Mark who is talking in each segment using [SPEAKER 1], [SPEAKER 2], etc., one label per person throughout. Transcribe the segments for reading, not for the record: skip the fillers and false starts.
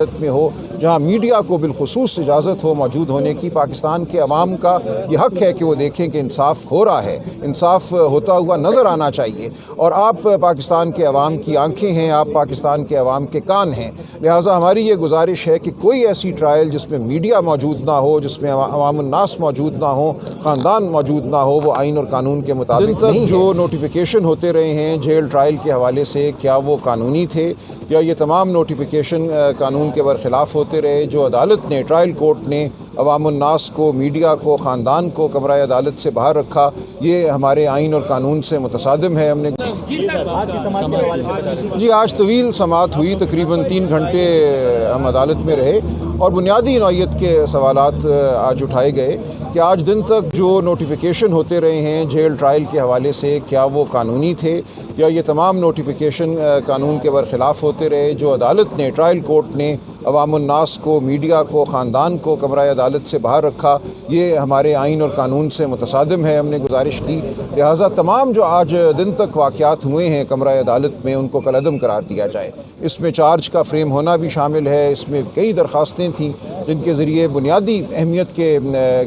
[SPEAKER 1] میں ہو جہاں میڈیا کو بالخصوص اجازت ہو موجود ہونے کی۔ پاکستان کے عوام کا یہ حق ہے کہ وہ دیکھیں کہ انصاف ہو رہا ہے، انصاف ہوتا ہوا نظر آنا چاہیے، اور آپ پاکستان کے عوام کی آنکھیں ہیں، آپ پاکستان کے عوام کے کان ہیں، لہٰذا ہماری یہ گزارش ہے کہ کوئی ایسی ٹرائل جس میں میڈیا موجود نہ ہو، جس میں عوام الناس موجود نہ ہو، خاندان موجود نہ ہو، وہ آئین اور قانون کے مطابق نہیں۔ جو نوٹیفیکیشن ہوتے رہے ہیں جیل ٹرائل کے حوالے سے، کیا وہ قانونی تھے یا یہ تمام نوٹیفیکیشن قانون کے برخلاف ہوتے رہے؟ جو عدالت نے، ٹرائل کورٹ نے عوام الناس کو، میڈیا کو، خاندان کو کمرہ عدالت سے باہر رکھا، یہ ہمارے آئین اور قانون سے متصادم ہے۔ ہم نے آج طویل سماعت ہوئی، تقریباً 3 گھنٹے ہم عدالت میں رہے، اور بنیادی نوعیت کے سوالات آج اٹھائے گئے کہ آج دن تک جو نوٹیفیکیشن ہوتے رہے ہیں جیل ٹرائل کے حوالے سے، کیا وہ قانونی تھے یا یہ تمام نوٹیفیکیشن قانون کے برخلاف ہوتے رہے؟ جو عدالت نے، ٹرائل کورٹ نے عوام الناس کو، میڈیا کو، خاندان کو کمرہ عدالت سے باہر رکھا، یہ ہمارے آئین اور قانون سے متصادم ہے۔ ہم نے گزارش کی لہٰذا تمام جو آج دن تک واقعات ہوئے ہیں کمرہ عدالت میں، ان کو کالعدم قرار دیا جائے۔ اس میں چارج کا فریم ہونا بھی شامل ہے، اس میں کئی درخواستیں تھیں جن کے ذریعے بنیادی اہمیت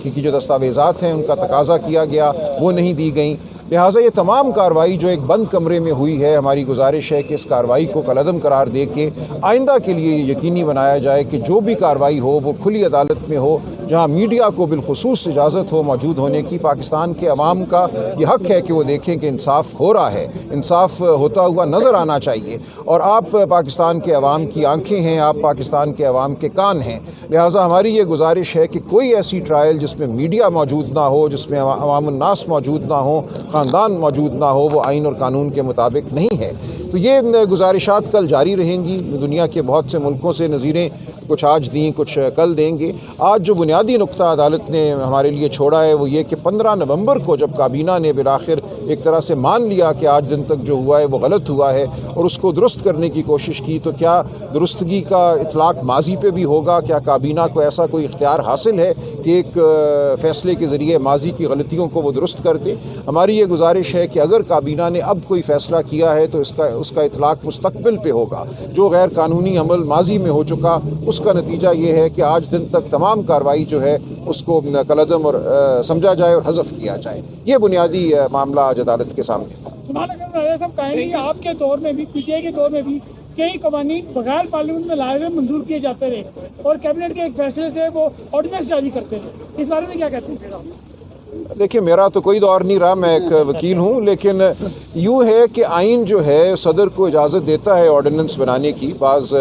[SPEAKER 1] کی جو دستاویزات ہیں ان کا تقاضا کیا گیا، وہ نہیں دی گئیں۔ لہٰذا یہ تمام کارروائی جو ایک بند کمرے میں ہوئی ہے، ہماری گزارش ہے کہ اس کارروائی کو کالعدم قرار دے کے آئندہ کے لیے یہ یقینی بنایا جائے کہ جو بھی کارروائی ہو وہ کھلی عدالت میں ہو، جہاں میڈیا کو بالخصوص اجازت ہو موجود ہونے کی۔ پاکستان کے عوام کا یہ حق ہے کہ وہ دیکھیں کہ انصاف ہو رہا ہے، انصاف ہوتا ہوا نظر آنا چاہیے، اور آپ پاکستان کے عوام کی آنکھیں ہیں، آپ پاکستان کے عوام کے کان ہیں، لہٰذا ہماری یہ گزارش ہے کہ کوئی ایسی ٹرائل جس میں میڈیا موجود نہ ہو، جس میں عوام الناس موجود نہ ہو، خاندان موجود نہ ہو، وہ آئین اور قانون کے مطابق نہیں ہے۔ تو یہ گزارشات کل جاری رہیں گی۔ دنیا کے بہت سے ملکوں سے نظیریں کچھ آج دیں، کچھ کل دیں گے۔ آج جو بنیادی نقطہ عدالت نے ہمارے لیے چھوڑا ہے وہ یہ کہ 15 نومبر کو جب کابینہ نے بالآخر ایک طرح سے مان لیا کہ آج دن تک جو ہوا ہے وہ غلط ہوا ہے اور اس کو درست کرنے کی کوشش کی، تو کیا درستگی کا اطلاق ماضی پہ بھی ہوگا؟ کیا کابینہ کو ایسا کوئی اختیار حاصل ہے کہ ایک فیصلے کے ذریعے ماضی کی غلطیوں کو وہ درست کر دے؟ ہماری یہ گزارش ہے کہ اگر کابینہ نے اب کوئی فیصلہ کیا ہے تو اس کا اطلاق مستقبل پہ ہوگا۔ جو غیر قانونی عمل ماضی میں ہو چکا، اس کا نتیجہ یہ ہے کہ آج دن تک تمام کارروائی جو ہے اس کو کالعدم اور سمجھا جائے اور حذف کیا جائے۔ یہ بنیادی معاملہ آج عدالت کے سامنے تھا۔
[SPEAKER 2] آپ کے دور میں بھی، پی ٹی آئی کے دور میں بھی کئی قوانین بغیر پارلیمنٹ میں لائے ہوئے منظور کیے جاتے رہے، اور کیبنٹ کے ایک فیصلے سے وہ آرڈیننس جاری کرتے رہے، اس بارے میں کیا کہتے ہیں؟
[SPEAKER 1] دیکھیں، میرا تو کوئی دور نہیں رہا، میں ایک وکیل ہوں، لیکن یوں ہے کہ آئین جو ہے صدر کو اجازت دیتا ہے آرڈیننس بنانے کی بعض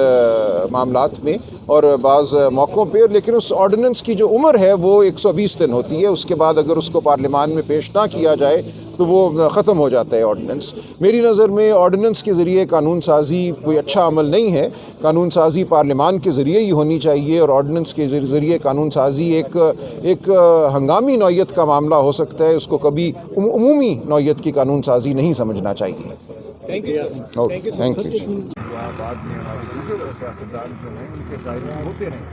[SPEAKER 1] معاملات میں اور بعض موقعوں پہ، لیکن اس آرڈیننس کی جو عمر ہے وہ 120 دن ہوتی ہے۔ اس کے بعد اگر اس کو پارلیمان میں پیش نہ کیا جائے تو وہ ختم ہو جاتا ہے آرڈیننس۔ میری نظر میں آرڈیننس کے ذریعے قانون سازی کوئی اچھا عمل نہیں ہے۔ قانون سازی پارلیمان کے ذریعے ہی ہونی چاہیے، اور آرڈیننس کے ذریعے قانون سازی ایک ہنگامی نوعیت کا معاملہ ہو سکتا ہے، اس کو کبھی عمومی نوعیت کی قانون سازی نہیں سمجھنا چاہیے۔
[SPEAKER 3] Thank you sir.
[SPEAKER 1] Thank you.
[SPEAKER 3] بعد میں ہمارے دوسرے سیاستدان جو ہیں ان کے ظاہر ہوتے ہیں،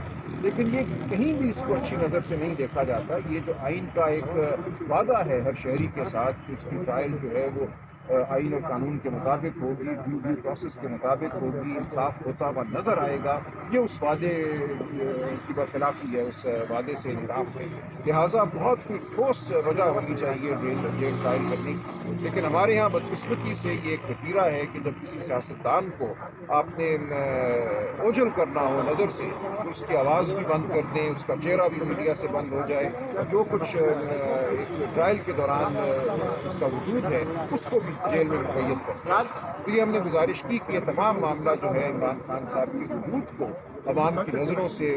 [SPEAKER 3] لیکن یہ کہیں بھی اس کو اچھی نظر سے نہیں دیکھا جاتا۔ یہ جو آئین کا ایک وعدہ ہے ہر شہری کے ساتھ کہ اس کی ٹرائل جو ہے وہ آئین اور قانون کے مطابق ہوگی، ڈیو پروسیس کے مطابق ہوگی، انصاف ہوتا ہوا نظر آئے گا، یہ اس وعدے کی برخلافی ہے، اس وعدے سے انحراف ہے۔ لہٰذا بہت کوئی ٹھوس وجہ ہونی چاہیے جیل ٹرائل کرنے کی، لیکن ہمارے یہاں بدقسمتی سے یہ ایک وتیرہ ہے کہ جب کسی سیاستدان کو آپ نے اوجھل کرنا ہو نظر سے، تو اس کی آواز بھی بند کر دیں، اس کا چہرہ بھی میڈیا سے بند ہو جائے، جو کچھ ٹرائل کے دوران اس کا وجود ہے اس کو بھی جیل میں مقید کرنا۔ تو یہ ہم نے گزارش کی کہ یہ تمام معاملہ جو ہے عمران خان صاحب کے وجود کو عوام کی نظروں سے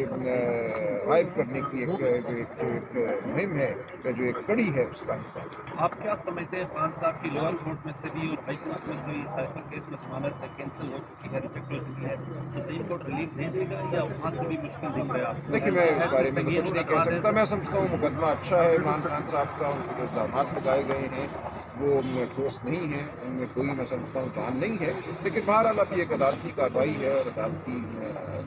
[SPEAKER 3] غائب کرنے کی ایک مہم ہے، جو ایک کڑی ہے، اس کا حصہ ہے۔
[SPEAKER 4] آپ کیا سمجھتے ہیں خان صاحب کی لوئر کورٹ میں سے بھی اور ہائی کورٹ میں سے بھی سائفر کیس میں ضمانت کینسل ہو چکی ہے، ریجیکٹ ہو چکی ہے، سپریم کورٹ ریلیف نہیں دے گا یا وہاں سے بھی مشکل دکھ رہا ہے؟
[SPEAKER 3] دیکھیے، میں اس بارے میں کچھ نہیں کہہ سکتا۔ میں سمجھتا ہوں مقدمہ اچھا ہے عمران خان صاحب کا، ان کے جو الزامات لگائے گئے ہیں وہ ٹھوس نہیں ہیں، ان میں کوئی میں سمجھتا ہوں جان نہیں ہے، لیکن بہرحال اب یہ ایک عدالتی کارروائی ہے اور عدالتی